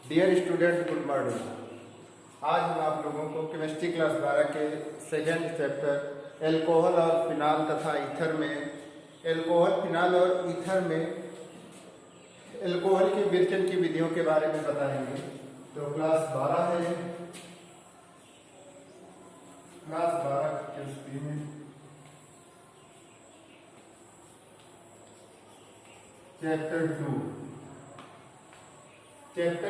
Dear student, good morning. आज हम आप लोगों को केमिस्ट्री क्लास 12 के सेकेंड चैप्टर एल्कोहल और फिनाल तथा ईथर में एल्कोहल, फिनाल और ईथर में एल्कोहल के विरचन की विधियों के बारे में बताएंगे। तो क्लास 12 है, क्लास 12 की केमिस्ट्री में चैप्टर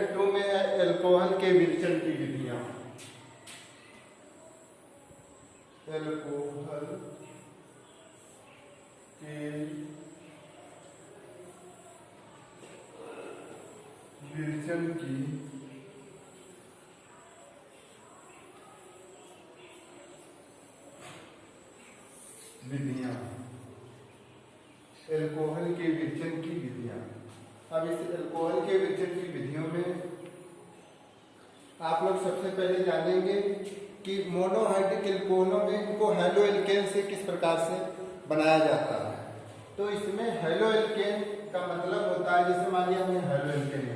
2 में है एल्कोहल के विरचन की विधियां। एल्कोहल के विरचन की विधियां, एल्कोहल के विरचन की विधियां। अब इस एल्कोहल के विरचन की विधियों में आप लोग सबसे पहले जानेंगे कि मोनोहाइड्रिक एल्कोहलों में इनको हैलो एल्केन से किस प्रकार से बनाया जाता है। तो इसमें हैलो एल्केन का मतलब होता है, जैसे मान लिया हमने हैलो एल्केन,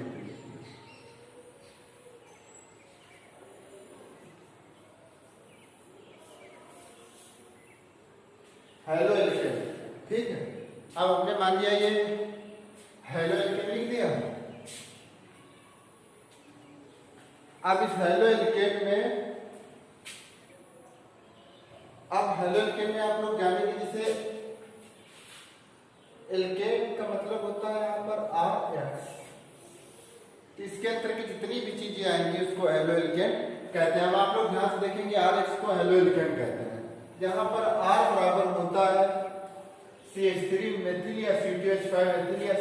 हैलो एल्केन, ठीक है। अब हमने मान लिया ये हैलो एल्केन लिख दिया। अब इस हैलो एल्केन में आप लोग जानेंगे, जैसे एल्केन का मतलब होता है यहाँ पर RX। इसके अंदर की जितनी भी चीजें आएंगी उसको हैलो एल्केन कहते हैं। अब आप लोग ध्यान से देखेंगे RX को हैलो एल्केन कहते हैं। यहाँ पर R बराबर होता है CH3 मेथिल या C2H5 मेथिल या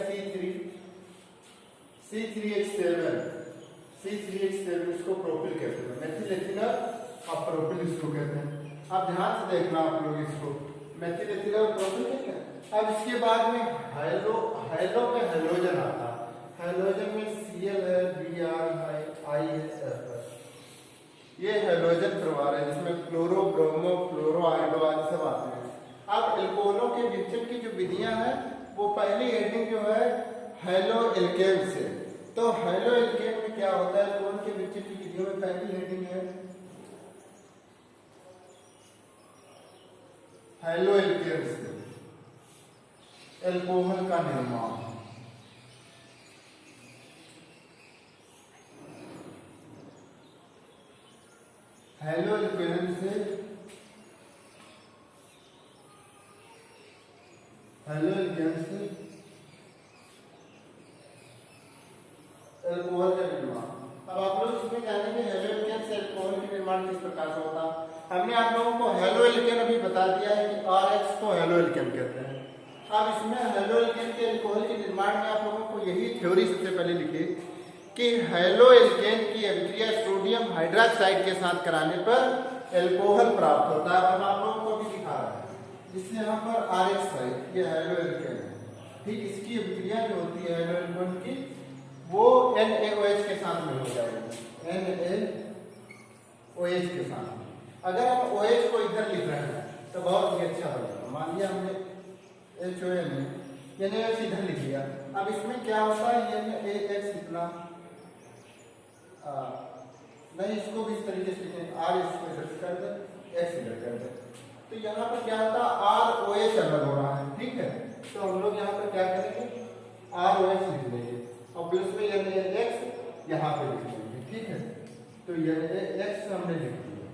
C3H7 इसको प्रोपिल कहते हैं। मेथिल एथिलर और प्रोपिल इसको कहते हैं। अब ध्यान से देखना आप लोग, इसको मेथिल एथिलर और प्रोपिल कहते हैं। अब इसके बाद में हैलो में हैलोजन आता है। हैलोजन में Cl है, Br ISF है। ये हैलोजन प्रवार है जिसमें क्लोरो, ब्रोमो, फ्लोरो, आयोडो आदि सब आते हैं। अब एल्कोहलों के विरचन की जो विधियां हैं वो पहली हेडिंग जो है हैलो एल्केन से। तो हैलो एल्केन में क्या होता है, एल्कोहल के विरचन की विधियों में पहली हेडिंग है हैलो एल्केन से एल्कोहल का निर्माण। हैलो एल्केन से एल्कोहल का निर्माण। अब आप लोग इसमें जानेंगे हैलो एल्केन से एल्कोहल के निर्माण किस प्रकार से होता है। हमने आप लोगों को हैलो एल्केन अभी बता दिया है कि RX को हैलो एल्केन कहते हैं। अब इसमें हैलो एल्केन के एल्कोहल के निर्माण में आप लोगों को यही थ्योरी सबसे पहले लिखी कि हैलो एल्केन की अभिक्रिया सोडियम हाइड्रोक्साइड के साथ कराने पर एल्कोहल प्राप्त होता है। अब आप लोगों को भी दिखा रहा है, जिससे यहाँ पर RX है, ये हैलो एल्केन है। ठीक, इसकी अभिक्रिया जो होती है हैलो एल्केन की, वो NaOH के साथ में हो जाएगी, NaOH के साथ। अगर हम OH को इधर लिख रहे हैं तो बहुत ही अच्छा बनेगा। मान लिया हमने HON में NaOH इधर लिख लिया। अब इसमें क्या होता है, NaX लिखना नहीं, इसको भी इस तरीके से लिखें, R इसको इधर कर दे, X इधर कर दे। तो यहाँ पर क्या होता है, ROH अलग हो रहा है, ठीक है। तो हम लोग यहाँ पर क्या करेंगे, ROH लिख लेंगे और प्लस में NaX यहाँ पे लिख लेंगे, ठीक है। तो NaX हमने लिख दिया।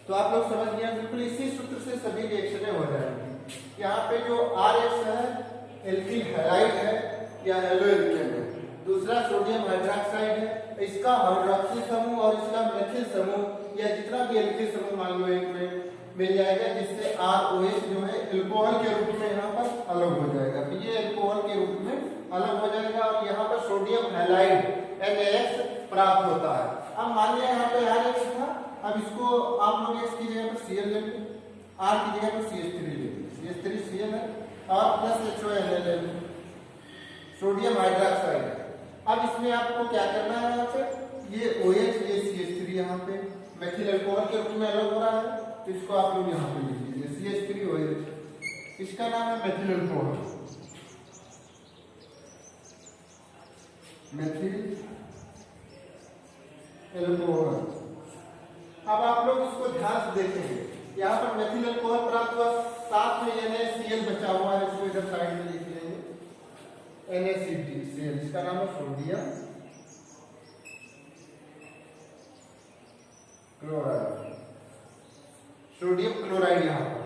तो आप लोग समझ गए, बिल्कुल इसी सूत्र से सभी रिएक्शनें हो जाएंगी। यहाँ पे जो RX है एल्किल हैलाइड है या हैलो एल्केन है, दूसरा सोडियम हाइड्रोक्साइड है, इसका हाइड्रोक्सिल समूह और इसका मेथिल समूह या जितना भी एल्किल समूह मान लो एक में मिल जाएगा, जिससे ROH जो है एल्कोहल के रूप में यहाँ पर अलग हो जाएगा। तो ये एल्कोहल के रूप में अलग हो जाएगा और यहाँ पर सोडियम हैलाइड NaX प्राप्त होता है। अब मान लिया यहाँ पे RX था, अब इसको आप लोग X की जगह पर Cl ले लेंगे, R की जगह पर CH3 ले लेंगे, CH3Cl है और प्लस HON ले लेंगे, सोडियम हाइड्रोक्साइड है। अब इसमें आपको क्या करना है, यहाँ पे ये OH, ये CH3 यहाँ पे मेथिल एल्कोहल के रूप में अलग हो रहा है, तो इसको आप लोग यहाँ पे लिख लीजिए CH3OH। इसका नाम है मेथिल एल्कोहल। Methyl alcohol. अब आप लोग इसको ध्यान से देखेंगे, यहाँ पर मेथिल एल्कोहल प्राप्त हुआ, साथ में NaCl बचा हुआ है, इसको इधर साइड में लिख लेंगे NaCl, इसका नाम है सोडियम क्लोराइड, सोडियम क्लोराइड यहाँ पर।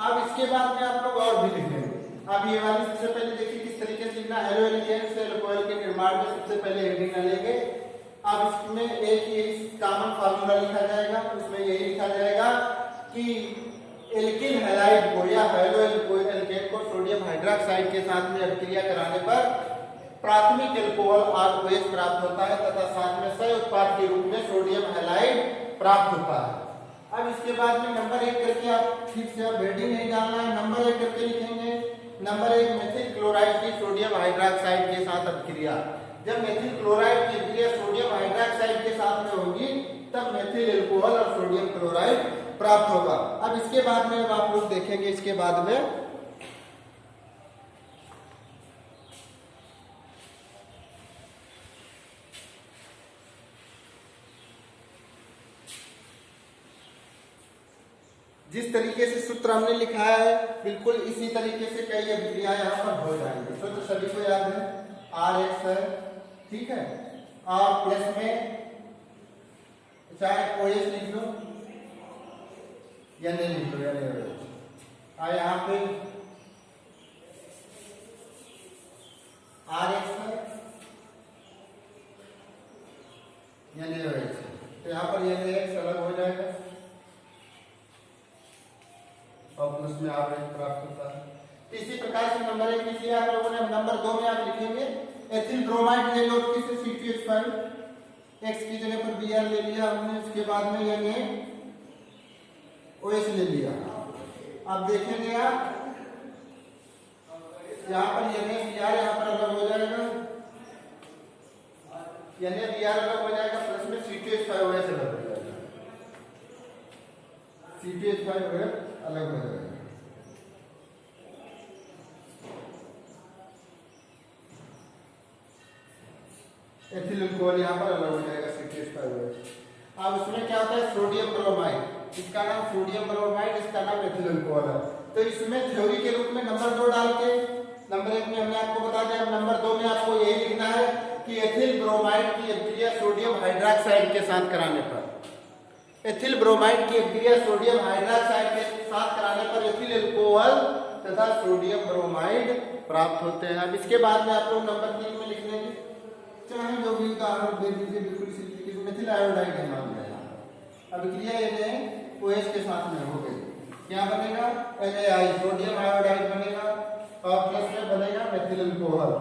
अब इसके बाद में आप लोग और भी लिखेंगे। अब ये वाली सबसे पहले देखिए किस तरीके से लिखना, हेलो एलिगेंस से एल्कोहल के निर्माण में सबसे पहले हेडिंग लेंगे। अब इसमें एक यही कॉमन फार्मूला लिखा जाएगा, उसमें यही लिखा जाएगा कि एल्किल हैलाइड को या हेलो एल्केन को सोडियम हाइड्रोक्साइड के साथ में अभिक्रिया कराने पर प्राथमिक एल्कोहल ROH प्राप्त होता है तथा साथ में सह उत्पाद के रूप में सोडियम हैलाइड प्राप्त होता है। अब इसके बाद में नंबर 1 करके आप ठीक से अब हेडिंग नहीं डालना है, नंबर 1 करके लिखेंगे। नंबर 1 मेथिल क्लोराइड की सोडियम हाइड्रोक्साइड के साथ अभिक्रिया। जब मेथिल क्लोराइड की अभिक्रिया सोडियम हाइड्रोक्साइड के साथ में होगी तब मेथिल एल्कोहल और सोडियम क्लोराइड प्राप्त होगा। अब इसके बाद में अब आप लोग देखेंगे, इसके बाद में जिस तरीके से सूत्र हमने लिखा है बिल्कुल इसी तरीके से कई अभिक्रिया यहाँ पर हो जाएंगे। सूत्र सभी को याद है, RH है, ठीक है, और प्लस में चाहे OH लिख लो या नहीं लिख लो या नहीं, यहाँ पे RH है या नहीं, तो यहाँ पर NaX अलग हो जाएगा और प्लस में RH प्राप्त होता है। तो इसी प्रकार से नंबर 1 लिखिए आप लोगों ने। नंबर 2 में आप लिखेंगे एथिल ब्रोमाइड ले लो, किससे C2H5, X की जगह पर Br ले लिया हमने, उसके बाद में NaOH ले लिया। अब देखेंगे आप यहाँ पर NaBr यहाँ पर अलग हो जाएगा, NaBr अलग हो जाएगा, प्लस में C2H5OH अलग हो जाएगा, C2H5OH अलग हो जाएगा। एथिल अल्कोहल यहाँ पर अलग हो जाएगा, C2H5OH। अब उसमें क्या होता है, सोडियम ब्रोमाइड, इसका नाम सोडियम ब्रोमाइड, इसका नाम एथिल अल्कोहल है। तो इसमें थ्योरी के रूप में नंबर 2 डाल के, नंबर 1 में हमने आपको बता दिया, नंबर 2 में आपको यही लिखना है कि एथिल ब्रोमाइड की अभिक्रिया सोडियम हाइड्रोक्साइड के साथ कराने पर, एथिल ब्रोमाइड की अभिक्रिया सोडियम हाइड्रोक्साइड के साथ कराने पर एथिल अल्कोहल तथा सोडियम ब्रोमाइड प्राप्त होते हैं। अब इसके बाद में आप लोग नंबर 3 में लिख लेंगे, चाहे जो भी उदाहरण दे दीजिए, बिल्कुल इसी मेथिल आयोडाइड है मान लिया, अभिक्रिया NaOH के साथ में हो गई, क्या बनेगा, NaI सोडियम आयोडाइड बनेगा और प्लस में बनेगा मेथिल अल्कोहल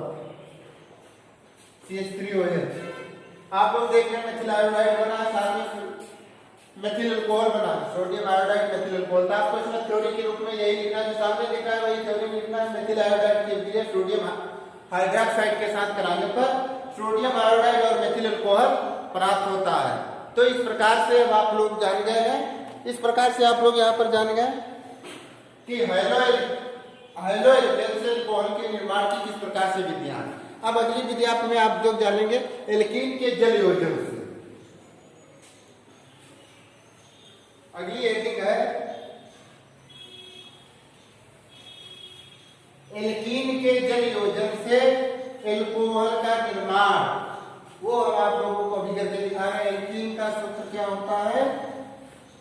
CH3OH। आप लोग देख रहे हैं मेथिल आयोडाइड बना, साथ में मेथिल अल्कोहल बना, सोडियम आयोडाइड मेथिल अल्कोहल। तो आपको इसमें थ्योरी के रूप में यही लिखना है, जो सामने लिखा है वही थ्योरी में लिखना है। मेथिल आयोडाइड की अभिक्रिया सोडियम हाइड्रोक्साइड के साथ कराने पर सोडियम आयोडाइड और मेथिल अल्कोहल प्राप्त होता है। तो इस प्रकार से अब आप लोग जान गए हैं, इस प्रकार से आप लोग यहाँ पर जान गए कि हेलो एल्केन से अल्कोहल के निर्माण की किस प्रकार से विधियां। अब अगली विधि में आप लोग जानेंगे एल्कीन के जल योजन से। अगली हेडिंग है एल्कीन के जल योजन से एल्कोहल का निर्माण, वो हम आप लोगों को अभी करके दिखा रहे हैं। एल्कीन का सूत्र क्या होता है,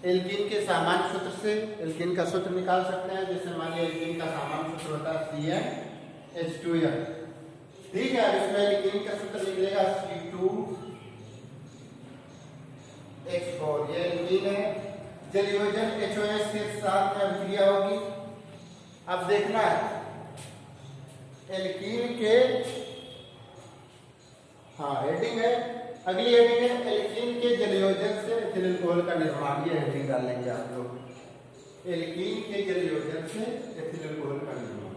एल्कीन के सामान्य सूत्र से एल्कीन का सूत्र निकाल सकते हैं। जैसे मानिए एल्कीन का सामान्य सूत्र होता है CnH2n, ठीक है। अब इसमें एल्कीन का सूत्र लिख लेगा C2H4, ये एल्कीन है। जल योजन HOH के साथ में अभिक्रिया होगी। अब देखना है एल्कीन के, हाँ हेडिंग है, अगली हेडिंग है एल्कीन के जलयोजन से एथिल अल्कोहल का निर्माण। ये हेडिंग डाल लेंगे आप लोग, एल्कीन के जलयोजन से एथिल अल्कोहल का निर्माण।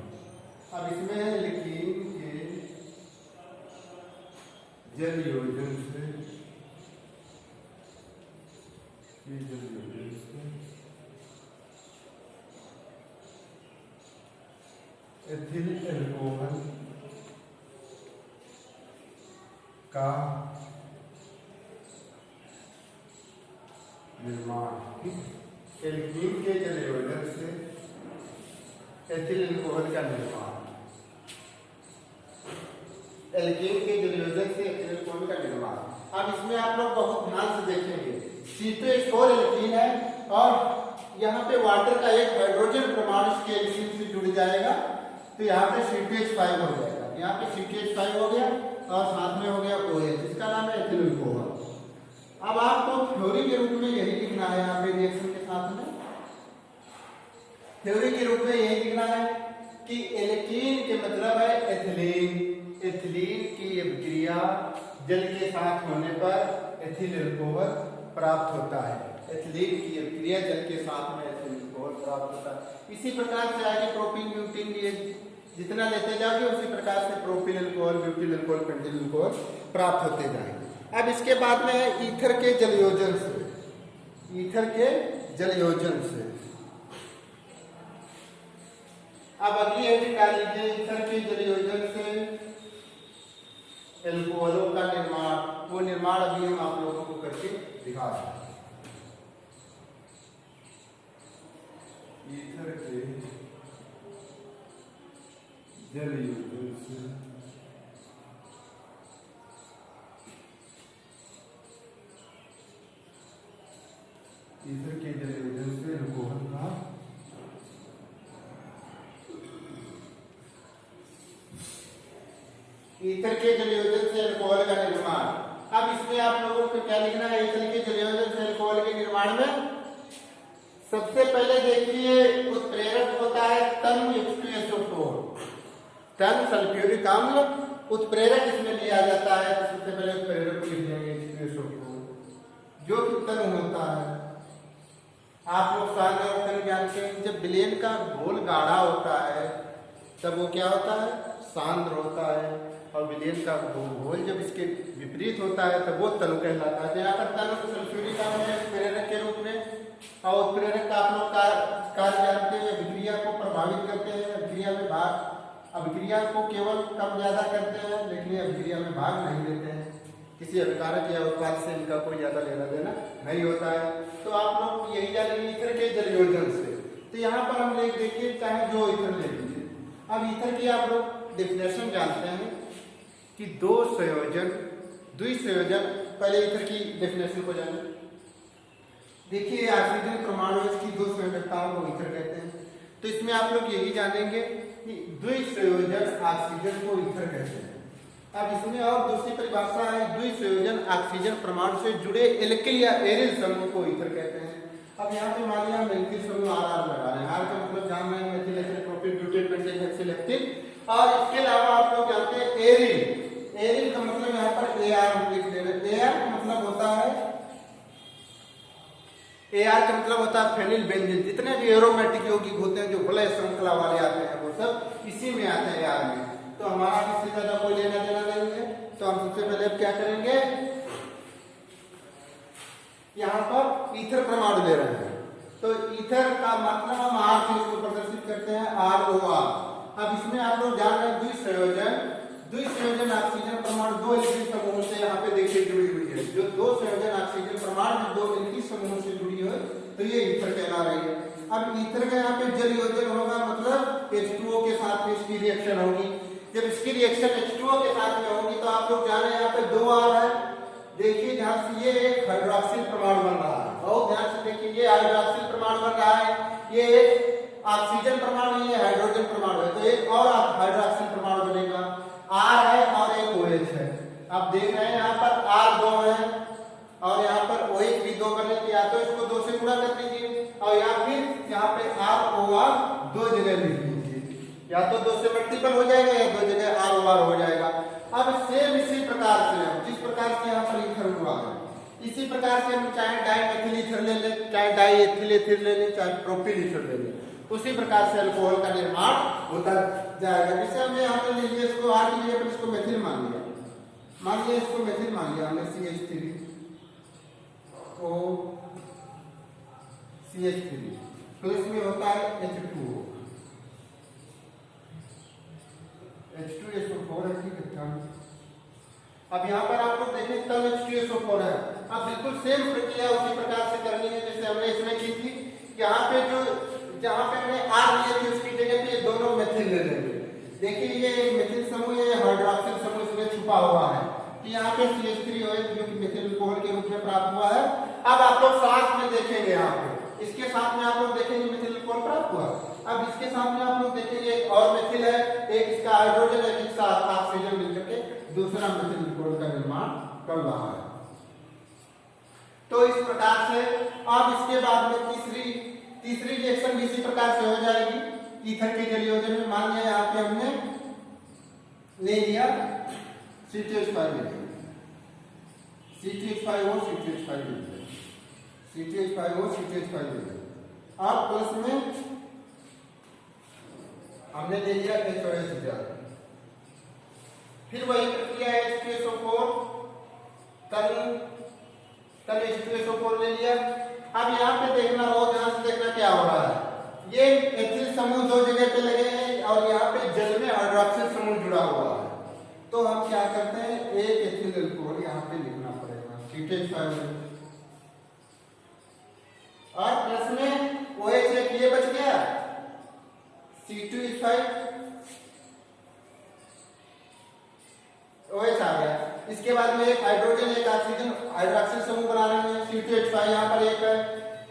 अब इसमें है एल्कीन के जलयोजन से एथिल अल्कोहल का निर्माण। एल्कीन के जलयोजन से एथिल अल्कोहल का निर्माण। एल्कीन के जलयोजन से एथिल अल्कोहल का निर्माण। अब इसमें आप लोग बहुत ध्यान से देखेंगे, C2H4 एल्कीन है और यहाँ पे वाटर का एक हाइड्रोजन परमाणु इसके एल्कीन से जुड़ जाएगा, तो यहाँ पे C2H5 हो जाएगा। यहाँ पे C2H5 हो गया और साथ में हो गया OH, इसका नाम है एथिल अल्कोहल। अब आपको थ्योरी के रूप में यही लिखना है, यहाँ पे रिएक्शन के साथ में थ्योरी के रूप में यही लिखना है कि एल्कीन के मतलब है एथिलीन। एथिलीन की अभिक्रिया जल के साथ होने पर एथिल अल्कोहल प्राप्त होता है। एथिलीन की अभिक्रिया जल के साथ में एथिल अल्कोहल प्राप्त होता है। इसी प्रकार से आगे प्रोपीन ब्यूटीन ये जितना लेते जाओगे उसी प्रकार से propyl alcohol, butyl alcohol, pentyl alcohol प्राप्त होते जाएंगे। अब इसके बाद में है ईथर के जलयोजन से। ईथर के जलयोजन से अब अगली हेडिंग निकाल लीजिए, ईथर के जलयोजन से एल्कोहलों का निर्माण। वो निर्माण अभी हम आप लोगों को करके दिखा रहे हैं। ईथर के जलयोजन से ईथर के जलयोजन से अल्कोहल का ईथर के जलयोजन से अल्कोहल का निर्माण। अब इसमें आप लोगों को क्या लिखना है, ईथर के जलयोजन से अल्कोहल के निर्माण में सबसे पहले देखिए उत्प्रेरक होता है तन H2SO4, तन सल्फ्यूरिक अम्ल उत्प्रेरक इसमें लिया जाता है। तो सबसे पहले उत्प्रेरक को लिख देंगे H2SO4 जो कि तन होता है। आप लोग साधारण जानते हैं जब विलेन का घोल गाढ़ा होता है तब वो क्या होता है, सांद्र होता है, और विलेन का घोल जब इसके विपरीत होता है तब वो तनु कहलाता है। यहाँ पर तनु सल्फ्यूरिक अम्ल है प्रेरक के रूप में, और प्रेरक का आप लोग कार्य जानते हैं, अभिक्रिया को प्रभावित करते हैं, अभिक्रिया में भाग, अभिक्रिया को केवल कम ज्यादा करते हैं लेकिन अभिक्रिया में भाग नहीं लेते हैं। किसी अभिकारक या उत्पाद से इनका कोई ज्यादा लेना देना नहीं होता है। तो आप लोग यही जानेंगे ईथर के जलयोजन से। तो यहाँ पर हम लेख देखिए, चाहे जो ईथर ले लीजिए। अब ईथर की आप लोग डेफिनेशन जानते हैं कि दो संयोजन, द्विसंयोजन। पहले ईथर की डेफिनेशन को जाने। देखिए ऑक्सीजन परमाणु इसकी दो संयोजकताओं को ईथर कहते हैं। तो इसमें आप लोग यही जानेंगे कि द्विसंयोजन ऑक्सीजन को ईथर कहते हैं। अब इसमें और दूसरी परिभाषा है, द्विसंयोजन ऑक्सीजन परमाणु से जुड़े एल्किल या एरिल समूह को ईथर कहते हैं। अब यहाँ पे मान लिया हम एल्किल समूह आर लगा रहे हैं। आर का मतलब जान रहे हैं methyl ethyl propyl butane pentane hexane lectin. और इसके अलावा आप लोग जानते हैं एरिल। एरिल का मतलब यहाँ पर एआर हम लिख दे रहे हैं। एआर का मतलब होता है, एआर का मतलब होता है फेनिल बेंजीन। जितने भी एरोमेटिक यौगिक होते हैं जो बलय श्रृंखला वाले आते हैं वो सब इसी में आते हैं एआर में। तो हमारा इससे ज्यादा कोई लेना देना नहीं है। तो हम सबसे पहले अब क्या करेंगे, यहाँ पर ईथर परमाणु ले रहे हैं। तो ईथर का मतलब हम आर से इसको प्रदर्शित करते हैं, ROR। अब इसमें आप लोग जान रहे हैं द्विसंयोजन। द्विसंयोजन ऑक्सीजन परमाणु दो एल्किल समूहों से यहाँ पे देखिए जुड़ी हुई है। जो दो संयोजन ऑक्सीजन परमाणु दो एल्किल समूहों से जुड़ी है तो ये ईथर कहला रही है। अब ईथर का यहाँ पे जलयोजन होगा, मतलब H2O के साथ में इसकी रिएक्शन होगी। जब इसकी रिएक्शन H2O के साथ में होगी तो आप लोग जाने यहाँ पे दो R है। देखिए ध्यान से, ये एक हाइड्रोक्सिल परमाणु बन रहा है। बहुत ध्यान से देखिए, ये हाइड्रोक्सिल परमाणु बन रहा है, ये एक ऑक्सीजन परमाणु, ये हाइड्रोजन परमाणु है। तो एक और हाइड्रोक्सिल परमाणु बनेगा, R है और एक OH है। आप देख रहे हैं यहाँ पर R दो है और यहाँ पर OH भी दो बने। या तो इसको दो से गुणा कर दीजिए और या फिर यहाँ पे ROR दो जगह लिख लीजिए। या तो दो से मल्टीपल हो जाएगा या दो जगह ROR हो जाएगा। अब सेम इसी प्रकार से हम जिस प्रकार से यहाँ पर ईथर हुआ है इसी प्रकार से हम चाहे डाइमेथिल ईथर ले लें, चाहे डाइएथिल ईथर ले लें, चाहे प्रोपिल ईथर ले लें, उसी प्रकार से अल्कोहल का निर्माण होता जाएगा। जैसे हमने यहाँ पे लीजिए इसको आर की जगह पर इसको मेथिल मान लिया, मान लिया इसको मेथिल मान लिया हमने CH3 CH3। तो इसमें होता है H2O, H2SO4 ठीक है। अब यहाँ पर आप लोग देखें कल H2SO4 है। अब बिल्कुल सेम प्रक्रिया उसी प्रकार से करनी है जैसे हमने इसमें की थी। यहाँ पे जो जहाँ पे हमने R लिए थे उसकी जगह पे ये दोनों मेथिल ले लेंगे। देखिए ये मेथिल समूह, ये हाइड्रॉक्सिल समूह इसमें छुपा हुआ है कि यहाँ पे CH3OH जो कि मेथिल अल्कोहल के रूप में प्राप्त हुआ है। अब आप लोग साथ में देखेंगे, यहाँ पे इसके साथ में आप लोग देखेंगे मेथिल अल्कोहल प्राप्त हुआ। अब इसके साथ में आप लोग देखेंगे और मेथिल है, एक इसका हाइड्रोजन है, एक साथ ऑक्सीजन मिलकर के दूसरा मेथिल अल्कोहल का निर्माण कर रहा है। तो इस प्रकार से अब इसके बाद में तीसरी रिएक्शन भी इसी प्रकार से हो जाएगी। ईथर के जल योजन में मान लिया यहाँ पे हमने ले लिया C2H5 ले लिया, C2H5O C2H5 ले लिया, C2H5O C2H5 ले लिया। अब प्लस में हमने ले लिया HOH। फिर वही प्रक्रिया H2SO4 कल H2SO4 ले लिया। अब यहाँ पे देखना, बहुत ध्यान से देखना क्या हो रहा है। ये एथिल समूह दो जगह पे लगे हैं और यहाँ पे जल में हाइड्रॉक्सिल समूह जुड़ा हुआ है। तो हम क्या करते हैं, एक एथिल अल्कोहल यहाँ पे लिखना पड़ेगा C2H5 और प्लस में OH एक ये बच गया C2H5 OH आ गया। इसके बाद में एक हाइड्रोजन एक ऑक्सीजन हाइड्रॉक्सिल समूह बना रहे हैं C2H5 यहाँ पर एक है।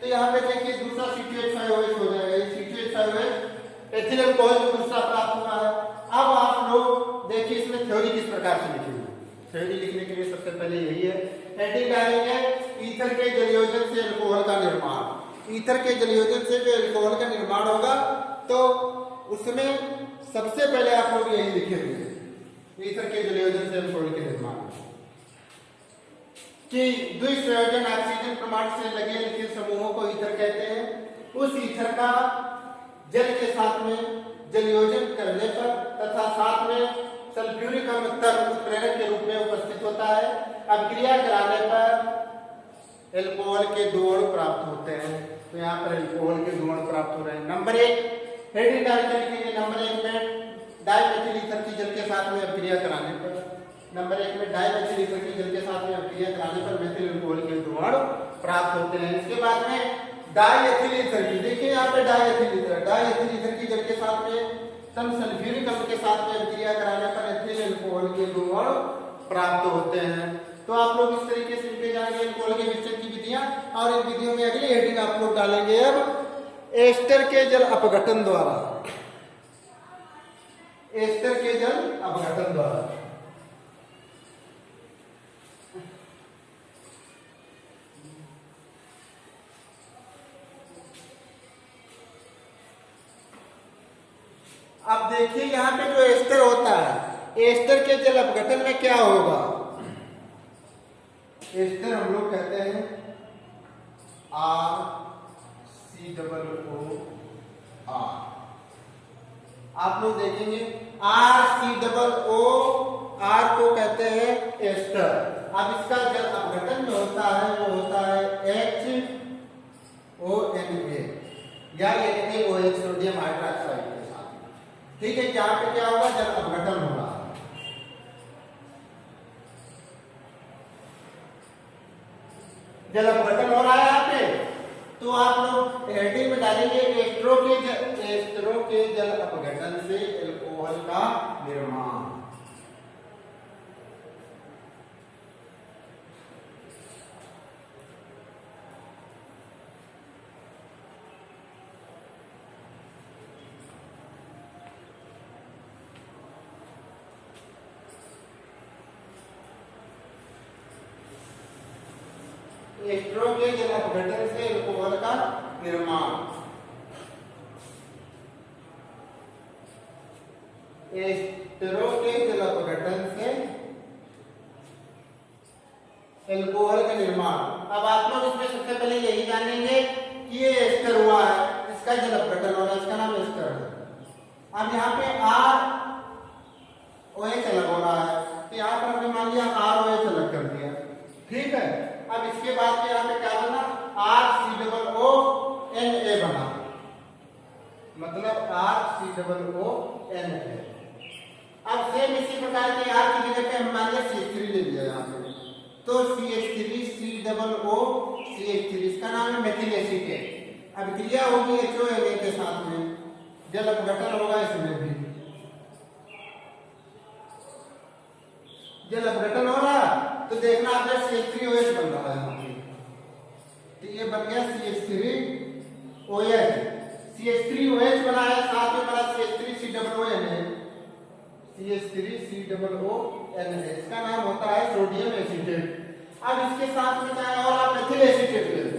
तो यहाँ पे देखिए दूसरा C2H5OH हो जाएगा। ये C2H5OH एथिल अल्कोहल जो दूसरा प्राप्त हुआ है। अब आप लोग देखिए इसमें थ्योरी किस प्रकार से लिखी हुई है। थ्योरी लिखने के लिए सबसे पहले यही है, हेडिंग डालेंगे ईथर के जलयोजन से अल्कोहल का निर्माण। ईथर के जलयोजन से जो अल्कोहल का निर्माण होगा तो उसमें सबसे पहले आप लोग यही लिखेंगे ईथर के जलयोजन से अल्कोहल के निर्माण कि द्विसंयोजन ऑक्सीजन परमाणु से लगे लिखित समूहों को ईथर कहते हैं। उस ईथर का जल के साथ में जलयोजन करने पर तथा साथ में सल्फ्यूरिक अम्ल उत्प्रेरक के रूप में उपस्थित होता है। अभिक्रिया कराने पर एल्कोहल के दो अणु प्राप्त होते हैं। तो यहाँ पर एल्कोहल के दो अणु प्राप्त हो रहे हैं। नंबर 1 हेडिंग डाल के लिखेंगे, नंबर 1 में डाइमेथिल ईथर की जल के साथ में अभिक्रिया कराने पर, नंबर 1 में डाइमेथिल ईथर की जल के साथ में अभिक्रिया कराने पर मेथिल अल्कोहल के दो अणु प्राप्त होते हैं। इसके बाद में डाइएथिल ईथर की, देखिए यहाँ पे डाइएथिल ईथर की जल के साथ में सम सल्फ्यूरिक अम्ल के साथ में अभिक्रिया कराने पर एथिल अल्कोहल के दो अणु प्राप्त होते हैं। तो आप लोग इस तरीके से लिखे जाएंगे अल्कोहल के मिश्रण की विधियां। और इन विधियों में अगली हेडिंग आप लोग डालेंगे अब एस्टर के जल अपघटन द्वारा, एस्टर के जल अपघटन द्वारा। अब देखिए यहाँ पे जो एस्टर होता है, एस्टर के जल अपघटन में क्या होगा। एस्टर हम लोग कहते हैं RCOOR। आप लोग देखेंगे RCOOR को कहते हैं एस्टर। अब इसका जल अपघटन जो होता है वो होता है HONA या OH सोडियम हाइड्रोक्साइड के साथ। ठीक है, यहाँ पे क्या होगा, जल अपघटन होगा। जल अपघटन हो रहा है यहाँ पे, तो आप लोग हेडिंग में डालेंगे एस्टरो के जल अपघटन से अल्कोहल का निर्माण। एस्टरो के जल अपघटन से अल्कोहल का निर्माण। एस्टरो के जल अपघटन से अल्कोहल का निर्माण। अब आप लोग इसमें सबसे पहले यही जानेंगे कि ये एस्टर हुआ है, इसका जल अपघटन हो रहा है, इसका नाम एस्टर है। अब यहाँ पे ROH अलग हो रहा है, तो यहाँ पर हमने मान लिया ROH अलग कर दिया। ठीक है, अब इसके बाद में यहाँ पे क्या बना, RCOONA बना, मतलब RCOONA। अब सेम इसी प्रकार के R की जगह पे हम मान लिया CH3 ले ले लिया यहाँ पे, तो CH3COOCH3 इसका नाम है मेथिल एसीटेट। अब क्रिया होगी HONA के साथ में, जल अपघटन होगा इसमें भी, जल अपघटन हो रहा तो देखना आप CH3OH बन रहा है यहाँ पे, तो ये बन गया CH3OH। CH3OH बना है, साथ में बना CH3COONA, CH3COONA, इसका नाम होता है सोडियम एसीटेट। अब इसके साथ में चाहे और आप एथिल एसीटेट ले लो,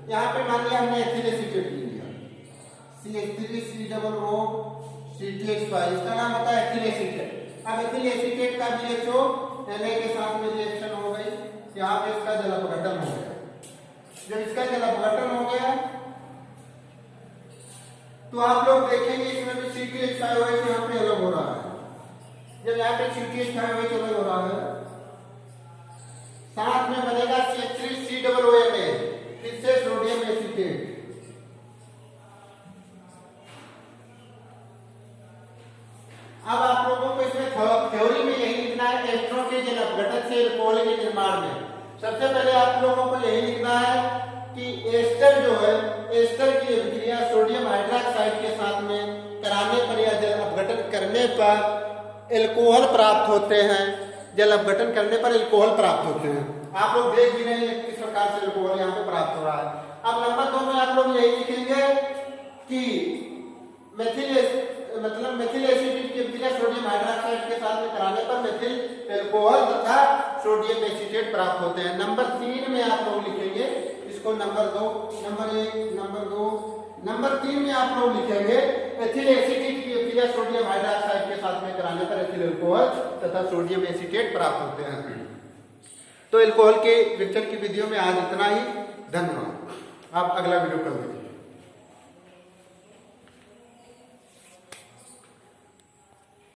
यहाँ पे मान लिया हमने एथिल एसीटेट ले लिया, CH3COOCH5, इसका नाम होता है एथिल एसीटेट। अब एथिल एसीटेट का BHO Na के साथ में रिएक्शन हो गई, यहाँ पे इसका जल अपघटन हो गया। जब इसका जल अपघटन हो गया तो आप लोग देखेंगे इसमें भी CTH5OH यहाँ पे अलग हो रहा है। जब यहाँ पे CTH5OH अलग हो रहा है, साथ में बनेगा CH3COONA, फिर से सोडियम एसीटेट। अब आप लोगों को इसमें थ्योरी में यही लिखना है, एस्ट्रो के जल अपघटन से अल्कोहल के निर्माण में सबसे पहले आप लोगों को यही लिखना है कि एस्टर जो है, एस्टर की अभिक्रिया सोडियम हाइड्रोक्साइड के साथ में कराने पर या जल अपघटन करने पर अल्कोहल प्राप्त होते हैं, जल अपघटन करने पर अल्कोहल प्राप्त होते हैं। आप लोग देख भी रहे हैं किस प्रकार से अल्कोहल यहाँ पे प्राप्त हो रहा है। अब नंबर 2 में आप लोग यही लिखेंगे कि मेथिल एसीटेट की अभिक्रिया सोडियम हाइड्रोक्साइड के साथ में कराने पर मेथिल अल्कोहल तथा सोडियम एसीटेट प्राप्त होते हैं। नंबर 3 में आप लोग लिखेंगे इसको, नंबर 2, नंबर 1, नंबर 2, नंबर 3 में आप लोग लिखेंगे एथिल एसीटेट की अभिक्रिया सोडियम हाइड्रोक्साइड के साथ में कराने पर एथिल अल्कोहल तथा सोडियम एसीटेट प्राप्त होते हैं। तो अल्कोहल के विघटन की विधियों में आज इतना ही। धन्यवाद। आप अगला वीडियो कर लीजिए।